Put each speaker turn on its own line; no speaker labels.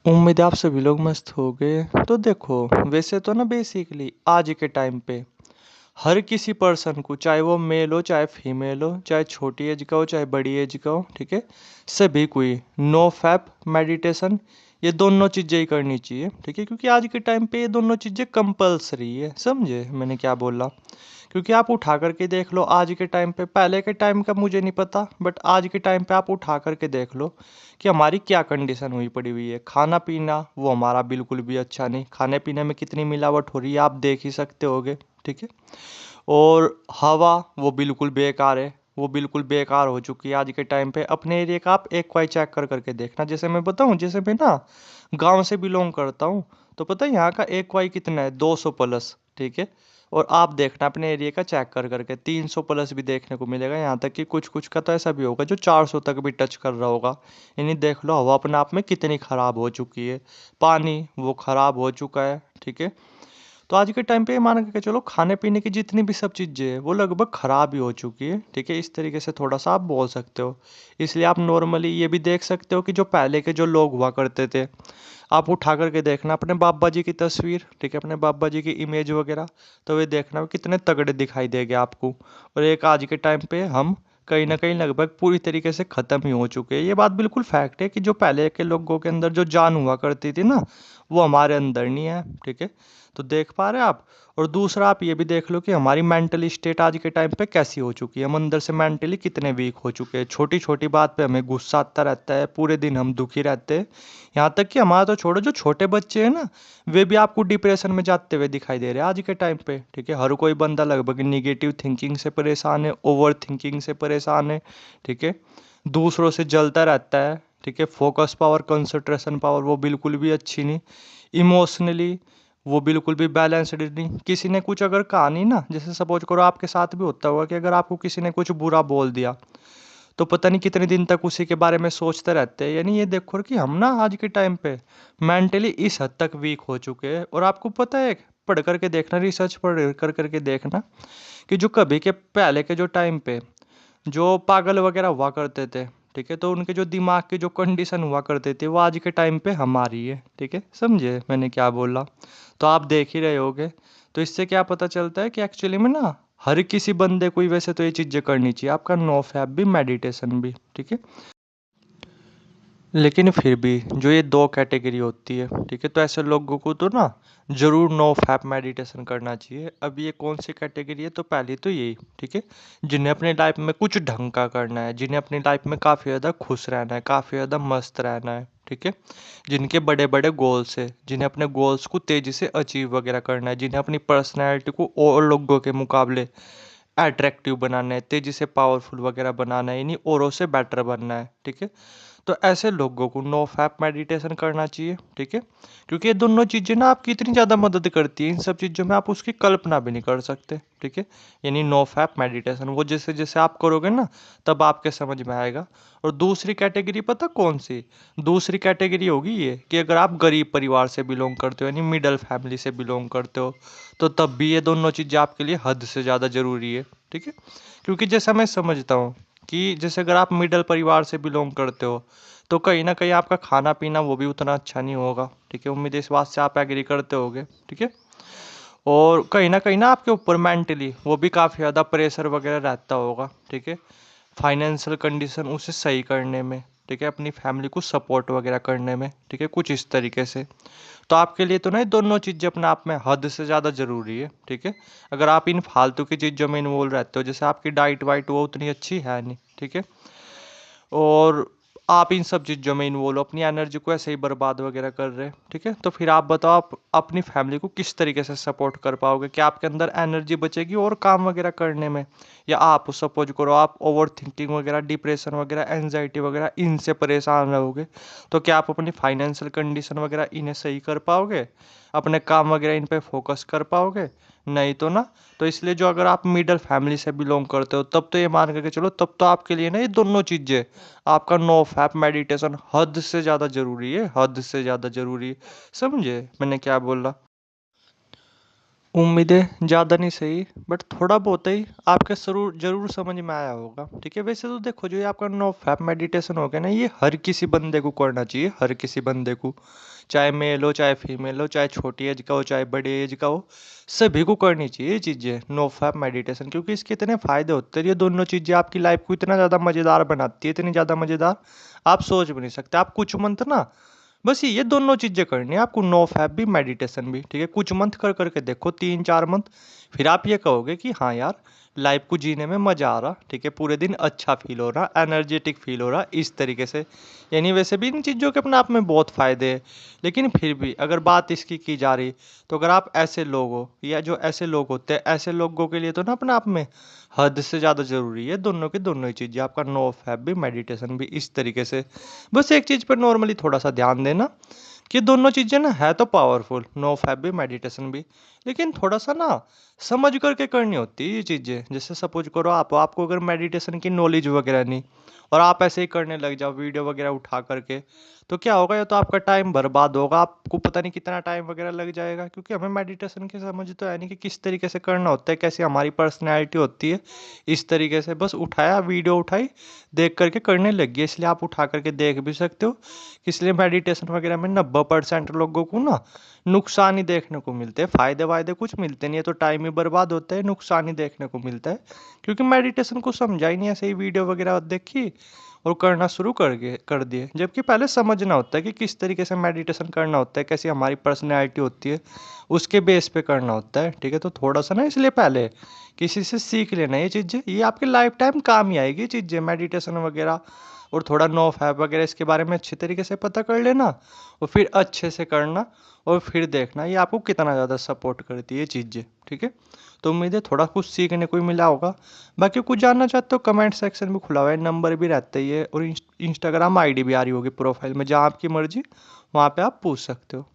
उम्मीद है आप सभी लोग मस्त हो गए। तो देखो, वैसे तो ना बेसिकली आज के टाइम पे हर किसी पर्सन को, चाहे वो मेल हो चाहे फीमेल हो, चाहे छोटी एज का हो चाहे बड़ी एज का हो, ठीक है, सभी को ही नो फैप मेडिटेशन ये दोनों चीज़ें ही करनी चाहिए, ठीक है, क्योंकि आज के टाइम पे ये दोनों चीज़ें कंपलसरी है। समझे मैंने क्या बोला? क्योंकि आप उठा करके देख लो आज के टाइम पे, पहले के टाइम का मुझे नहीं पता, बट आज के टाइम पे आप उठा करके देख लो कि हमारी क्या कंडीशन हुई पड़ी हुई है। खाना पीना वो हमारा बिल्कुल भी अच्छा नहीं, खाने पीने में कितनी मिलावट हो रही है आप देख ही सकते होगे, ठीक है। और हवा वो बिल्कुल बेकार है, वो बिल्कुल बेकार हो चुकी है आज के टाइम पे। अपने एरिया का आप एक वाई चेक कर करके देखना। जैसे मैं बताऊं, जैसे मैं ना गांव से बिलोंग करता हूं, तो पता है यहाँ का एक वाई कितना है? 200 प्लस, ठीक है। और आप देखना अपने एरिया का चेक कर करके 300 प्लस भी देखने को मिलेगा। यहाँ तक कि कुछ कुछ का तो ऐसा भी होगा जो 400 तक भी टच कर रहा होगा। यानी देख लो हवा अपने आप में कितनी ख़राब हो चुकी है, पानी वो ख़राब हो चुका है, ठीक है। तो आज के टाइम पे ये मान के चलो खाने पीने की जितनी भी सब चीज़ें हैं वो लगभग ख़राब ही हो चुकी है, ठीक है। इस तरीके से थोड़ा सा आप बोल सकते हो। इसलिए आप नॉर्मली ये भी देख सकते हो कि जो पहले के जो लोग हुआ करते थे, आप उठा करके देखना अपने बाबा जी की तस्वीर, ठीक है, अपने बाबा जी की इमेज वगैरह, तो वे देखना वो कितने तगड़े दिखाई देंगे आपको। और एक आज के टाइम पे हम कहीं ना कहीं लगभग पूरी तरीके से ख़त्म ही हो चुके हैं। ये बात बिल्कुल फैक्ट है कि जो पहले के लोगों के अंदर जो जान हुआ करती थी ना, वो हमारे अंदर नहीं है, ठीक है। तो देख पा रहे हैं आप। और दूसरा आप ये भी देख लो कि हमारी मेंटली स्टेट आज के टाइम पे कैसी हो चुकी है, हम अंदर से मेंटली कितने वीक हो चुके हैं। छोटी छोटी बात पे हमें गुस्सा आता रहता है, पूरे दिन हम दुखी रहते हैं। यहाँ तक कि हमारा तो छोड़ो, जो छोटे बच्चे हैं ना, वे भी आपको डिप्रेशन में जाते हुए दिखाई दे रहे हैं आज के टाइम पे, ठीक है। हर कोई बंदा लगभग निगेटिव थिंकिंग से परेशान है, ओवर थिंकिंग से परेशान है, ठीक है। दूसरों से जलता रहता है, ठीक है। फोकस पावर, कंसंट्रेशन पावर वो बिल्कुल भी अच्छी नहीं। इमोशनली वो बिल्कुल भी बैलेंस्ड नहीं। किसी ने कुछ अगर कहा नहीं ना, जैसे सपोज करो आपके साथ भी होता होगा कि अगर आपको किसी ने कुछ बुरा बोल दिया, तो पता नहीं कितने दिन तक उसी के बारे में सोचते रहते हैं। यानी ये देखो कि हम ना आज के टाइम पे मेंटली इस हद तक वीक हो चुके हैं। और आपको पता है, पढ़ करके देखना, रिसर्च पढ़ कर करके देखना कि जो कभी के पहले के जो टाइम पे जो पागल वगैरह हुआ करते थे, ठीक है, तो उनके जो दिमाग की जो कंडीशन हुआ करते थे वो आज के टाइम पे हमारी है, ठीक है। समझे मैंने क्या बोला? तो आप देख ही रहे होगे। तो इससे क्या पता चलता है कि एक्चुअली में ना हर किसी बंदे को ही वैसे तो ये चीज़ें करनी चाहिए, आपका नो फैप भी मेडिटेशन भी, ठीक है। लेकिन फिर भी जो ये दो कैटेगरी होती है, ठीक है, तो ऐसे लोगों को तो ना ज़रूर नो फैप मेडिटेशन करना चाहिए। अब ये कौन सी कैटेगरी है? तो पहली तो यही, ठीक है, जिन्हें अपनी लाइफ में कुछ ढंग का करना है, जिन्हें अपनी लाइफ में काफ़ी ज़्यादा खुश रहना है, काफ़ी ज़्यादा मस्त रहना है, ठीक है। जिनके बड़े बड़े गोल्स है, जिन्हें अपने गोल्स को तेज़ी से अचीव वगैरह करना है, जिन्हें अपनी पर्सनैलिटी को और लोगों के मुकाबले अट्रैक्टिव बनाना है, तेज़ी से पावरफुल वगैरह बनाना है, यानी औरों से बेटर बनना है, ठीक है। तो ऐसे लोगों को नो फैप मेडिटेशन करना चाहिए, ठीक है। क्योंकि ये दोनों चीज़ें ना आपकी इतनी ज़्यादा मदद करती हैं, इन सब चीज़ों में आप उसकी कल्पना भी नहीं कर सकते, ठीक है। यानी नो फैप मेडिटेशन वो जैसे जैसे आप करोगे ना, तब आपके समझ में आएगा। और दूसरी कैटेगरी पता कौन सी? दूसरी कैटेगरी होगी ये कि अगर आप गरीब परिवार से बिलोंग करते हो, यानी मिडल फैमिली से बिलोंग करते हो, तो तब भी ये दोनों चीज़ें आपके लिए हद से ज़्यादा ज़रूरी है, ठीक है। क्योंकि जैसा मैं समझता हूँ कि जैसे अगर आप मिडल परिवार से बिलोंग करते हो, तो कहीं ना कहीं आपका खाना पीना वो भी उतना अच्छा नहीं होगा, ठीक है। उम्मीद है इस बात से आप एग्री करते होगे, ठीक है। और कहीं ना आपके ऊपर मेंटली वो भी काफ़ी ज़्यादा प्रेशर वगैरह रहता होगा, ठीक है। फाइनेंशियल कंडीशन उसे सही करने में, ठीक है, अपनी फैमिली को सपोर्ट वगैरह करने में, ठीक है, कुछ इस तरीके से। तो आपके लिए तो ना ये दोनों चीज़ें अपने आप में हद से ज़्यादा ज़रूरी है, ठीक है। अगर आप इन फालतू की चीज़ों में इन्वॉल्व रहते हो, जैसे आपकी डाइट वाइट वो उतनी अच्छी है नहीं, ठीक है, और आप इन सब चीज़ों में इन्वॉल्व अपनी एनर्जी को ऐसे ही बर्बाद वगैरह कर रहे हैं, ठीक है, तो फिर आप बताओ आप अपनी फैमिली को किस तरीके से सपोर्ट कर पाओगे? क्या आपके अंदर एनर्जी बचेगी और काम वगैरह करने में? या आप सपोज करो आप ओवर थिंकिंग वगैरह, डिप्रेशन वगैरह, एनजाइटी वगैरह इनसे परेशान रहोगे, तो क्या आप अपनी फाइनेंशियल कंडीशन वगैरह इन्हें सही कर पाओगे? अपने काम वगैरह इन पे फोकस कर पाओगे? नहीं तो ना। तो इसलिए जो अगर आप मिडिल फैमिली से बिलोंग करते हो, तब तो ये मान करके चलो, तब तो आपके लिए ना ये दोनों चीज़ें, आपका नो फैप मेडिटेशन हद से ज़्यादा ज़रूरी है, हद से ज़्यादा ज़रूरी है। समझे मैंने क्या बोला? उम्मीदें ज़्यादा नहीं सही, बट थोड़ा बहुत ही आपके ज़रूर ज़रूर समझ में आया होगा। ठीक है, वैसे तो देखो जो ये आपका नो फैप मेडिटेशन हो गया ना, ये हर किसी बंदे को करना चाहिए, हर किसी बंदे को, चाहे मेल हो चाहे फीमेल हो, चाहे छोटी एज का हो चाहे बड़ी एज का हो, सभी को करनी चाहिए ये चीज़ें, नो फैप मेडिटेशन। क्योंकि इसके इतने फ़ायदे होते हैं, ये दोनों चीज़ें आपकी लाइफ को इतना ज़्यादा मज़ेदार बनाती है, इतनी ज़्यादा मज़ेदार आप सोच भी नहीं सकते। आप कुछ मंथ ना, बस ये दोनों चीज़ें करनी है आपको, नो फैप भी मेडिटेशन भी। ठीक है, कुछ मंथ कर करके देखो, 3-4 मंथ, फिर आप ये कहोगे कि हाँ यार, लाइफ को जीने में मज़ा आ रहा। ठीक है, पूरे दिन अच्छा फील हो रहा, एनर्जेटिक फील हो रहा, इस तरीके से। यानी वैसे भी इन चीज़ों के अपने आप में बहुत फ़ायदे हैं, लेकिन फिर भी अगर बात इसकी की जा रही, तो अगर आप ऐसे लोग हो या जो ऐसे लोग होते हैं, ऐसे लोगों के लिए तो ना अपने आप में हद से ज़्यादा ज़रूरी है दोनों की दोनों ही चीज़ें, आपका नो फैप भी मेडिटेशन भी, इस तरीके से। बस एक चीज़ पर नॉर्मली थोड़ा सा ध्यान देना कि दोनों चीज़ें ना है तो पावरफुल, नो फैप भी मेडिटेशन भी, लेकिन थोड़ा सा ना समझ करके करनी होती है ये चीज़ें। जैसे सपोज करो आपको अगर मेडिटेशन की नॉलेज वगैरह नहीं, और आप ऐसे ही करने लग जाओ वीडियो वगैरह उठा करके, तो क्या होगा, या तो आपका टाइम बर्बाद होगा, आपको पता नहीं कितना टाइम वगैरह लग जाएगा। क्योंकि हमें मेडिटेशन की समझ तो है नहीं कि किस तरीके से करना होता है, कैसी हमारी पर्सनैलिटी होती है, इस तरीके से बस उठाया, वीडियो उठाई, देख करके करने लग गए। इसलिए आप उठा करके देख भी सकते हो, इसलिए मेडिटेशन वगैरह में 90% लोगों को ना नुकसान ही देखने को मिलते हैं, फायदे वायदे कुछ मिलते नहीं है, तो टाइम ही बर्बाद होता है, नुकसान ही देखने को मिलता है। क्योंकि मेडिटेशन को समझा ही नहीं, ऐसे ही वीडियो वगैरह देखी और करना शुरू कर दिए, जबकि पहले समझना होता है कि किस तरीके से मेडिटेशन करना होता है, कैसी हमारी पर्सनैलिटी होती है, उसके बेस पे करना होता है। ठीक है, तो थोड़ा सा ना इसलिए पहले किसी से सीख लेना ये चीज़ें, ये आपकी लाइफ टाइम काम ही आएगी चीज़ें, मेडिटेशन वगैरह। और थोड़ा नो फैप वगैरह इसके बारे में अच्छे तरीके से पता कर लेना, और फिर अच्छे से करना, और फिर देखना ये आपको कितना ज़्यादा सपोर्ट करती है ये चीज़ें। ठीक है, तो उम्मीद है थोड़ा कुछ सीखने को ही मिला होगा। बाकी कुछ जानना चाहते हो, कमेंट सेक्शन में खुला हुआ है, नंबर भी रहता ही है, और इंस्टाग्राम आईडी भी आ रही होगी प्रोफाइल में, जहाँ आपकी मर्जी वहाँ पे आप पूछ सकते हो।